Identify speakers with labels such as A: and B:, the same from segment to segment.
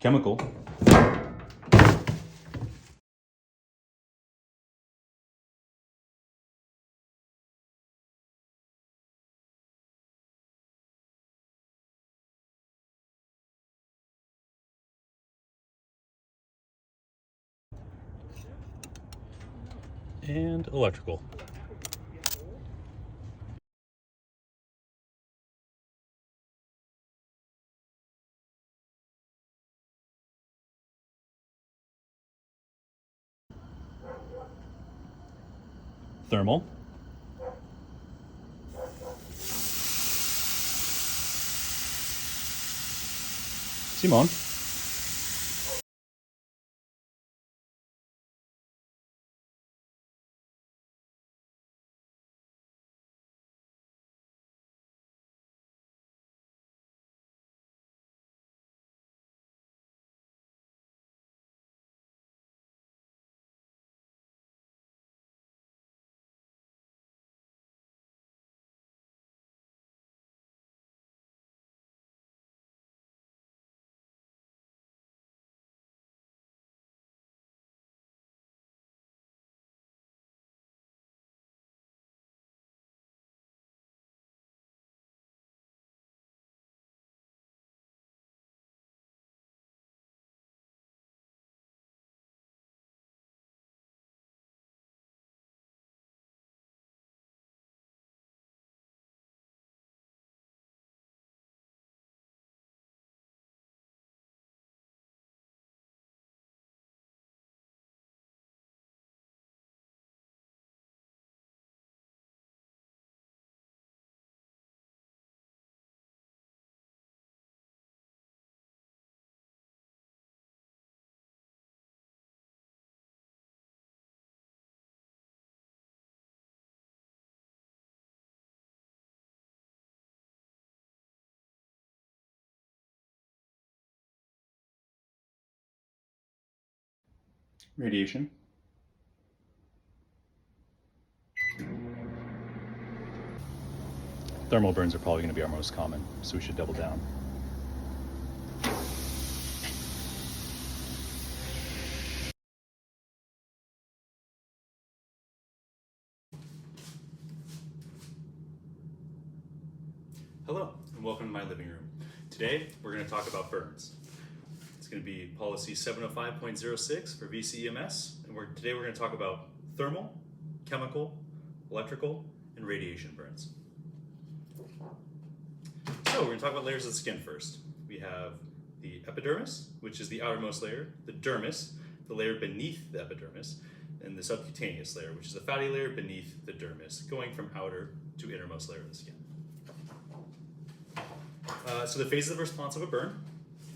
A: chemical, and electrical. Thermal, Simon, radiation, thermal burns are probably going to be our most common, so we should double down. Hello, and welcome to my living room. Today, we're going to talk about burns. It's going to be policy 705.06 for VCEMS, and today we're going to talk about thermal, chemical, electrical, and radiation burns. So we're going to talk about layers of the skin first. We have the epidermis, which is the outermost layer, the dermis, the layer beneath the epidermis, and the subcutaneous layer, which is the fatty layer beneath the dermis, going from outer to innermost layer of the skin. So the phases of response of a burn,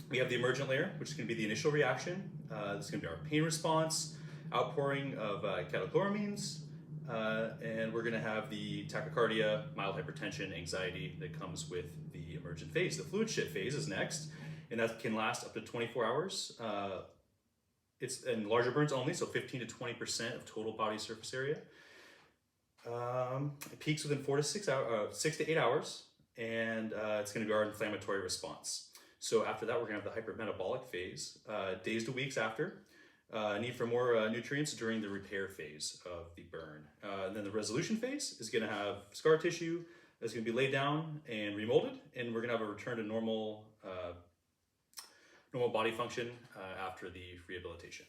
A: we have the emergent layer, which is going to be the initial reaction. This is going to be our pain response, outpouring of catecholamines, and we're going to have the tachycardia, mild hypertension, anxiety that comes with the emergent phase. The fluid shift phase is next, and that can last up to 24 hours. It's in larger burns only, so 15 to 20% of total body surface area. It peaks within 6 to 8 hours, and it's going to be our inflammatory response. So after that, we're going to have the hypermetabolic phase, days to weeks after. Need for more nutrients during the repair phase of the burn. And then the resolution phase is going to have scar tissue that's going to be laid down and remolded, and we're going to have a return to normal body function after the rehabilitation.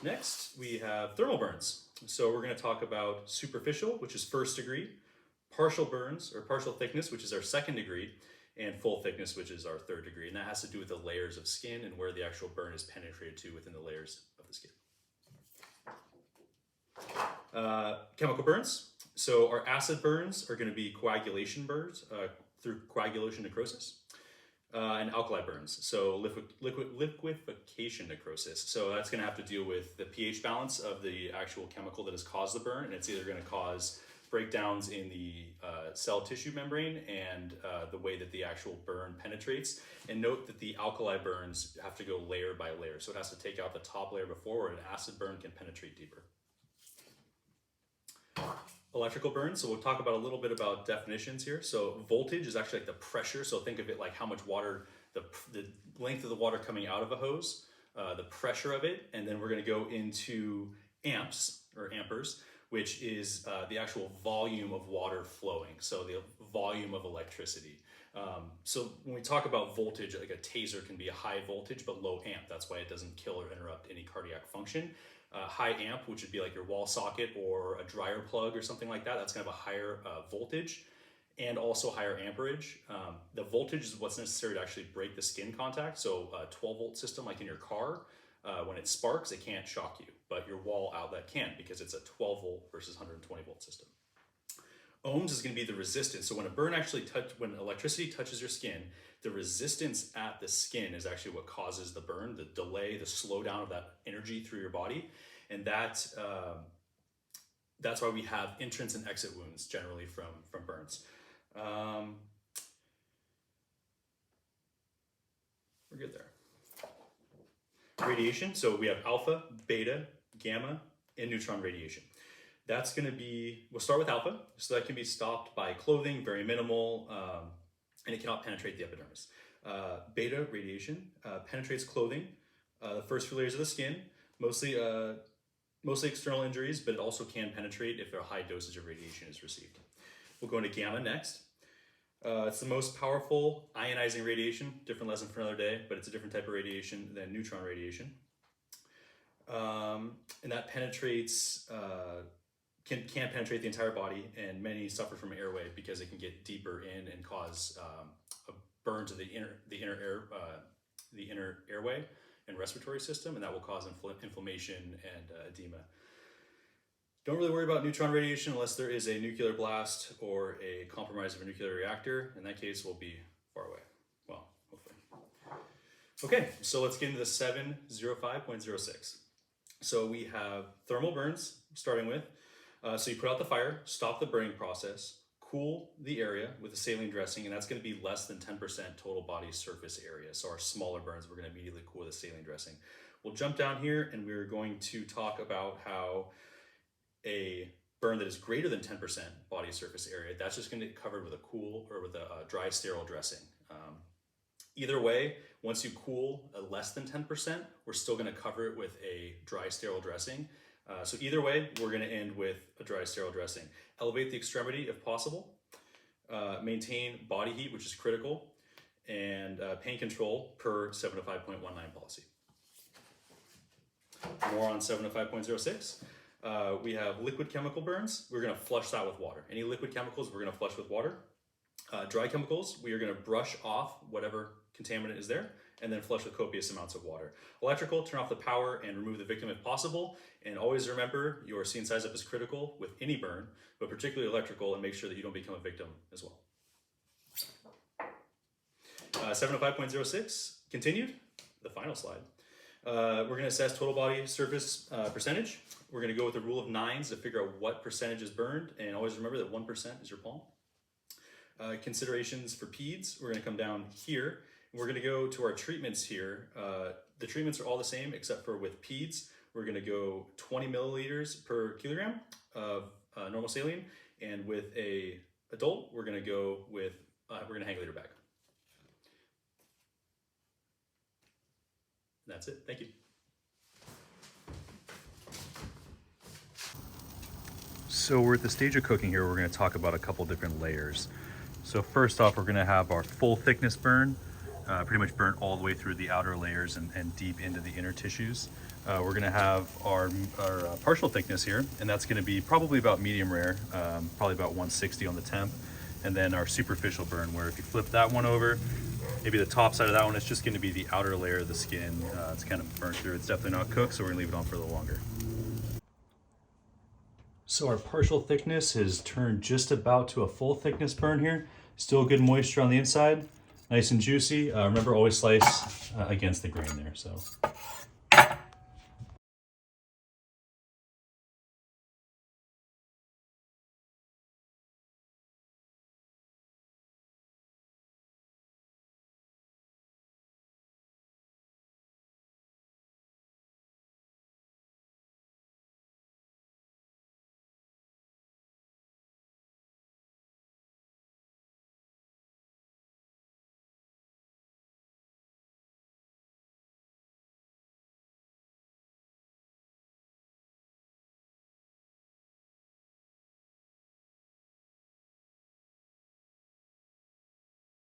A: Next, we have thermal burns. So we're going to talk about superficial, which is first degree, partial burns or partial thickness, which is our second degree, and full thickness, which is our third degree. And that has to do with the layers of skin and where the actual burn is penetrated to within the layers of the skin. Chemical burns. So our acid burns are going to be coagulation burns through coagulation necrosis. And alkali burns, so liquefaction necrosis. So that's going to have to deal with the pH balance of the actual chemical that has caused the burn, and it's either going to cause breakdowns in the cell tissue membrane and the way that the actual burn penetrates. And note that the alkali burns have to go layer by layer, so it has to take out the top layer before, where an acid burn can penetrate deeper. Electrical burns, so we'll talk about a little bit about definitions here. So voltage is actually like the pressure, so think of it like how much water the length of the water coming out of a hose, the pressure of it, and then we're going to go into amps or amperes, which is the actual volume of water flowing, so the volume of electricity. So when we talk about voltage, like a taser can be a high voltage but low amp. That's why it doesn't kill or interrupt any cardiac function. High amp, which would be like your wall socket or a dryer plug or something like that, that's kind of a higher voltage and also higher amperage. The voltage is what's necessary to actually break the skin contact. So a 12-volt system like in your car, when it sparks, it can't shock you, but your wall outlet can, because it's a 12-volt versus 120-volt system. Ohms is going to be the resistance. So when when electricity touches your skin, the resistance at the skin is actually what causes the burn, the delay, the slowdown of that energy through your body. And that's why we have entrance and exit wounds generally from burns. We're good there. Radiation, so we have alpha, beta, gamma, and neutron radiation. That's going to be, we'll start with alpha, so that can be stopped by clothing, very minimal, and it cannot penetrate the epidermis. Beta radiation penetrates clothing, the first few layers of the skin, mostly external injuries, but it also can penetrate if a high dosage of radiation is received. We'll go into gamma next. It's the most powerful ionizing radiation, different lesson for another day, but it's a different type of radiation than neutron radiation. And that penetrates, can penetrate the entire body, and many suffer from airway because it can get deeper in and cause a burn to the inner airway and respiratory system, and that will cause inflammation and edema. Don't really worry about neutron radiation unless there is a nuclear blast or a compromise of a nuclear reactor. In that case, we'll be far away. Well, hopefully. Okay, so let's get into the 705.06. So we have thermal burns, starting with. So you put out the fire, stop the burning process, cool the area with a saline dressing, and that's going to be less than 10% total body surface area. So our smaller burns, we're going to immediately cool with a saline dressing. We'll jump down here, and we're going to talk about how a burn that is greater than 10% body surface area, that's just going to get covered with a cool or with a dry sterile dressing. Either way, once you cool less than 10%, we're still going to cover it with a dry sterile dressing. So either way, we're going to end with a dry sterile dressing. Elevate the extremity if possible. Maintain body heat, which is critical, and pain control per 705.19 policy. More on 705.06. We have liquid chemical burns. We're going to flush that with water. Any liquid chemicals, we're going to flush with water. Dry chemicals, we are going to brush off whatever contaminant is there, and then flush with copious amounts of water. Electrical, turn off the power and remove the victim if possible. And always remember, your scene size up is critical with any burn, but particularly electrical, and make sure that you don't become a victim as well. 705.06, continued, the final slide. We're going to assess total body surface percentage. We're going to go with the rule of nines to figure out what percentage is burned, and always remember that 1% is your palm. Considerations for peds, we're going to come down here. We're going to go to our treatments here. The treatments are all the same except for with peds, we're going to go 20 milliliters per kilogram of normal saline, and with a adult, we're going to go with we're going to hang a liter bag. That's it. Thank you.
B: So we're at the stage of cooking here. We're going to talk about a couple different layers. So first off, we're going to have our full thickness burn, pretty much burnt all the way through the outer layers and deep into the inner tissues. We're going to have our partial thickness here, and that's going to be probably about medium rare, probably about 160 on the temp. And then our superficial burn, where if you flip that one over, maybe the top side of that one, it's just going to be the outer layer of the skin. It's kind of burnt through. It's definitely not cooked, so we're going to leave it on for a little longer. So our partial thickness is turned just about to a full thickness burn here. Still good moisture on the inside, nice and juicy. Remember, always slice against the grain there. So